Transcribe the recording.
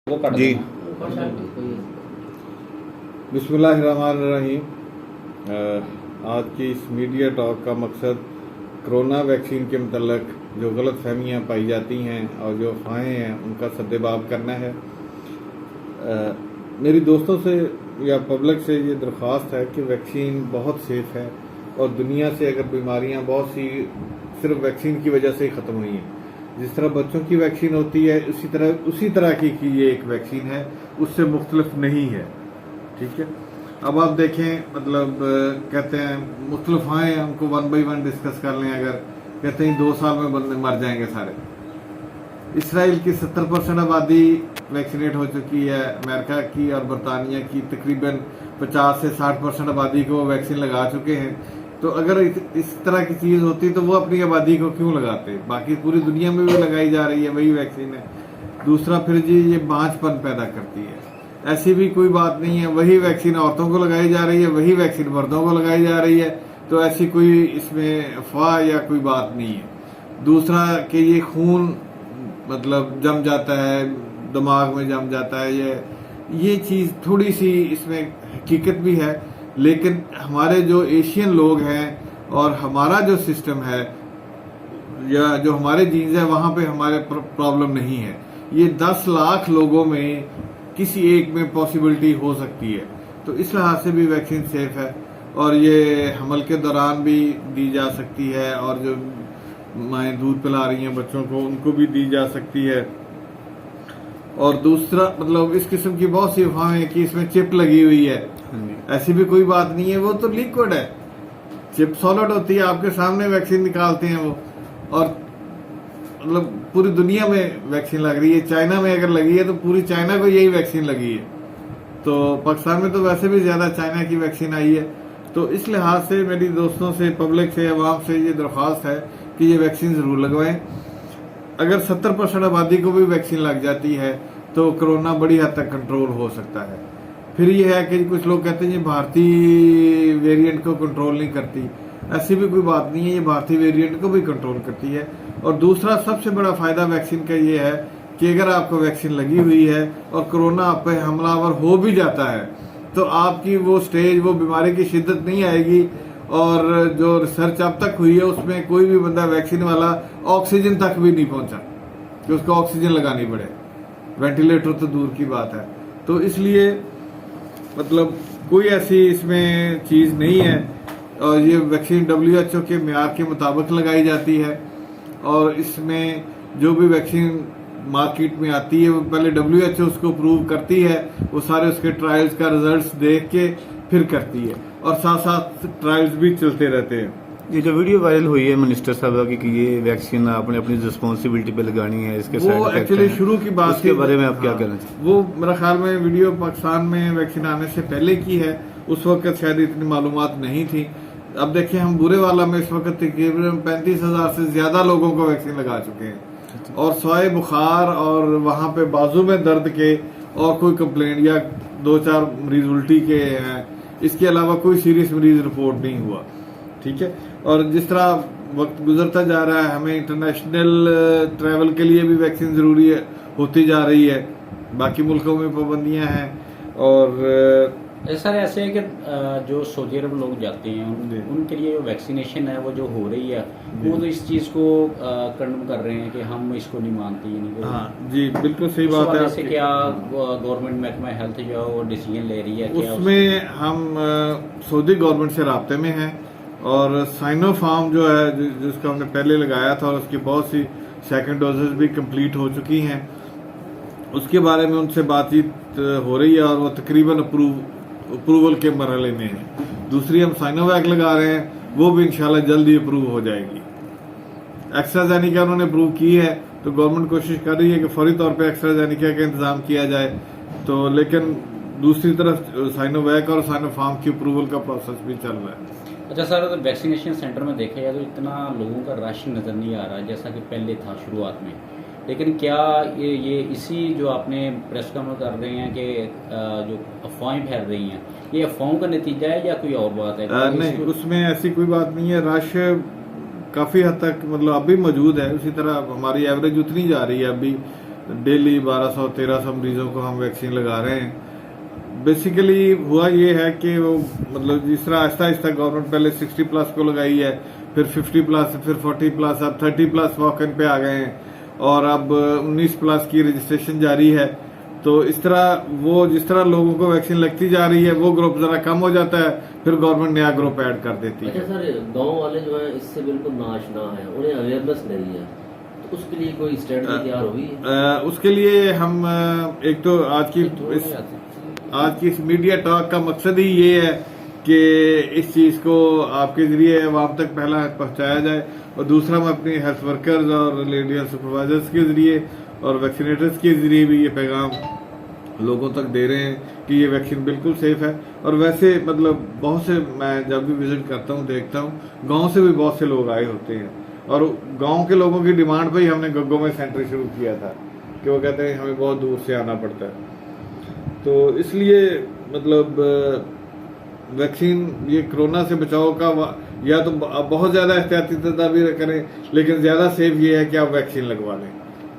वो कर जी। देना। बिस्मिल्लाहिर्रहमानिर्रहीम। आज की इस मीडिया टॉक का मकसद कोरोना वैक्सीन के मतलब जो गलत फहमियाँ पाई जाती हैं और जो अफवाहें हैं उनका सद्देबाब करना है। मेरी दोस्तों से या पब्लिक से ये दरख्वास्त है कि वैक्सीन बहुत सेफ़ है और दुनिया से अगर बीमारियाँ बहुत सी सिर्फ वैक्सीन की वजह से ही ख़त्म हुई हैं। जिस तरह बच्चों की वैक्सीन होती है उसी तरह की ये एक वैक्सीन है, उससे मुख्तलिफ नहीं है। ठीक है, अब आप देखें मतलब कहते हैं मुख्तलिफ आए, उनको 1 बाई 1 डिस्कस कर लें। अगर कहते हैं 2 साल में बंदे मर जाएंगे सारे। इसराइल की 70% आबादी वैक्सीनेट हो चुकी है, अमेरिका की और बरतानिया की तकरीबन 50 से 60% आबादी को वैक्सीन लगा चुके हैं। तो अगर इस तरह की चीज़ होती तो वो अपनी आबादी को क्यों लगाते? बाकी पूरी दुनिया में भी लगाई जा रही है वही वैक्सीन है। दूसरा फिर जी ये बांझपन पैदा करती है, ऐसी भी कोई बात नहीं है। वही वैक्सीन औरतों को लगाई जा रही है, वही वैक्सीन मर्दों को लगाई जा रही है, तो ऐसी कोई इसमें अफवाह या कोई बात नहीं है। दूसरा कि ये खून मतलब जम जाता है, दिमाग में जम जाता है, ये चीज़ थोड़ी सी इसमें हकीकत भी है। लेकिन हमारे जो एशियन लोग हैं और हमारा जो सिस्टम है या जो हमारे जीन्स है वहाँ पे हमारे प्रॉब्लम नहीं है। ये 10 लाख लोगों में किसी एक में पॉसिबिलिटी हो सकती है, तो इस लिहाज से भी वैक्सीन सेफ है और ये हमल के दौरान भी दी जा सकती है और जो माएँ दूध पिला रही हैं बच्चों को उनको भी दी जा सकती है। और दूसरा मतलब इस किस्म की बहुत सी अफवाहें हैं कि इसमें चिप लगी हुई है, ऐसी भी कोई बात नहीं है। वो तो लिक्विड है, चिप सॉलिड होती है, आपके सामने वैक्सीन निकालते हैं वो। और मतलब पूरी दुनिया में वैक्सीन लग रही है। चाइना में अगर लगी है तो पूरी चाइना को यही वैक्सीन लगी है। तो पाकिस्तान में तो वैसे भी ज्यादा चाइना की वैक्सीन आई है। तो इस लिहाज से मेरी दोस्तों से, पब्लिक से, अवाम से ये दरख्वास्त है कि ये वैक्सीन जरूर लगवाएं। अगर 70% आबादी को भी वैक्सीन लग जाती है तो कोरोना बड़ी हद तक कंट्रोल हो सकता है। फिर ये है कि कुछ लोग कहते हैं ये भारतीय वेरिएंट को कंट्रोल नहीं करती, ऐसी भी कोई बात नहीं है, ये भारतीय वेरिएंट को भी कंट्रोल करती है। और दूसरा सबसे बड़ा फायदा वैक्सीन का ये है कि अगर आपको वैक्सीन लगी हुई है और कोरोना आप पे हमलावर हो भी जाता है तो आपकी वो स्टेज, वो बीमारी की शिद्दत नहीं आएगी। और जो रिसर्च अब तक हुई है उसमें कोई भी बंदा वैक्सीन वाला ऑक्सीजन तक भी नहीं पहुंचा कि उसको ऑक्सीजन लगानी पड़े, वेंटिलेटर तो दूर की बात है। तो इसलिए मतलब कोई ऐसी इसमें चीज नहीं है। और ये वैक्सीन WHO के म्यार के मुताबिक लगाई जाती है और इसमें जो भी वैक्सीन मार्केट में आती है वो पहले WHO उसको अप्रूव करती है, वो सारे उसके ट्रायल्स का रिजल्ट्स देख के फिर करती है और साथ साथ ट्रायल्स भी चलते रहते हैं। ये जो वीडियो वायरल हुई है मिनिस्टर साहब की कि ये वैक्सीन आपने अपनी रिस्पॉन्सिबिलिटी पे लगानी है, इसके वो एक्चुअली शुरू की बात उसके बारे में आप क्या कहना चाहिए? वो मेरा ख्याल में वीडियो पाकिस्तान में वैक्सीन आने से पहले की है, उस वक्त शायद इतनी मालूमात नहीं थी। अब देखिए हम बुरे वाला में इस वक्त तकरीबन 35,000 से ज्यादा लोगों को वैक्सीन लगा चुके हैं और सवाए बुखार और वहां पे बाजू में दर्द के और कोई कंप्लेंट या 2-4 मरीज उल्टी के हैं, इसके अलावा कोई सीरियस मरीज रिपोर्ट नहीं हुआ। ठीक है, और जिस तरह वक्त गुजरता जा रहा है हमें इंटरनेशनल ट्रैवल के लिए भी वैक्सीन जरूरी है होती जा रही है, बाकी मुल्कों में पाबंदियां हैं। और सर ऐसे है कि जो सऊदी अरब लोग जाते हैं उनके लिए जो वैक्सीनेशन है वो जो हो रही है वो तो इस चीज को कंडम कर रहे हैं कि हम इसको नहीं मानते। हाँ जी, बिल्कुल सही बात है। जैसे क्या गवर्नमेंट महकमा हेल्थ जो डिसीजन ले रही है उसमें हम सऊदी गवर्नमेंट से राब्ते में हैं और साइनोफार्म जो है जिसको हमने पहले लगाया था और उसकी बहुत सी सेकंड डोजेस भी कंप्लीट हो चुकी हैं, उसके बारे में उनसे बातचीत हो रही है और वो तकरीबन अप्रूवल के मरहले में है। दूसरी हम साइनोवैक लगा रहे हैं, वो भी इंशाल्लाह जल्द ही अप्रूव हो जाएगी। एक्स्ट्राजेनिका उन्होंने अप्रूव की है तो गवर्नमेंट कोशिश कर रही है कि फौरी तौर पे एक्स्ट्राजेनिका का इंतजाम किया जाए। तो लेकिन दूसरी तरफ साइनोवैक और साइनोफार्म की अप्रूवल का प्रोसेस भी चल रहा है। अच्छा सर, तो वैक्सीनेशन सेंटर में देखा जाए तो इतना लोगों का रश नज़र नहीं आ रहा है जैसा कि पहले था शुरुआत में। लेकिन क्या ये इसी जो आपने प्रेस कॉन्फ्रेंस कर रहे हैं कि जो अफवाहें फैल रही हैं ये अफवाहों का नतीजा है या कोई और बात है? नहीं, उसमें ऐसी कोई बात नहीं है। रश काफ़ी हद तक मतलब अभी मौजूद है, उसी तरह हमारी एवरेज उतनी जा रही है अभी डेली 1200-1300 मरीजों को हम वैक्सीन लगा रहे हैं। बेसिकली हुआ ये है कि वो मतलब जिस तरह आहिस्ता आहिस्ता गवर्नमेंट पहले 60+ को लगाई है, फिर 50+, फिर 40+, अब 30+ वॉक इन पे आ गए हैं और अब 19+ की रजिस्ट्रेशन जारी है। तो इस तरह वो जिस तरह लोगों को वैक्सीन लगती जा रही है वो ग्रुप जरा कम हो जाता है, फिर गवर्नमेंट नया ग्रुप ऐड कर देती है। अच्छा सर, गांव वाले जो हैं इससे बिल्कुल नाआशना है, उन्हें अवेयरनेस नहीं है, तो उसके लिए कोई स्ट्रेटजी तैयार हुई है? उसके लिए हम एक तो आज की इस मीडिया टॉक का मकसद ही ये है कि इस चीज़ को आपके जरिए आवाम तक पहला पहुंचाया जाए, और दूसरा हम अपनी हेल्थ वर्कर्स और लेडी हेल्थ सुपरवाइजर्स के जरिए और वैक्सीनेटर्स के जरिए भी ये पैगाम लोगों तक दे रहे हैं कि ये वैक्सीन बिल्कुल सेफ है। और वैसे मतलब बहुत से मैं जब भी विजिट करता हूँ देखता हूँ गांव से भी बहुत से लोग आए होते हैं, और गांव के लोगों की डिमांड पे ही हमने गग्गो में सेंटर शुरू किया था कि वो कहते हैं हमें बहुत दूर से आना पड़ता है। तो इसलिए मतलब वैक्सीन ये कोरोना से बचाव का या तो बहुत ज़्यादा एहतियाती तदाबीर करें, लेकिन ज़्यादा सेफ ये है कि आप वैक्सीन लगवा लें।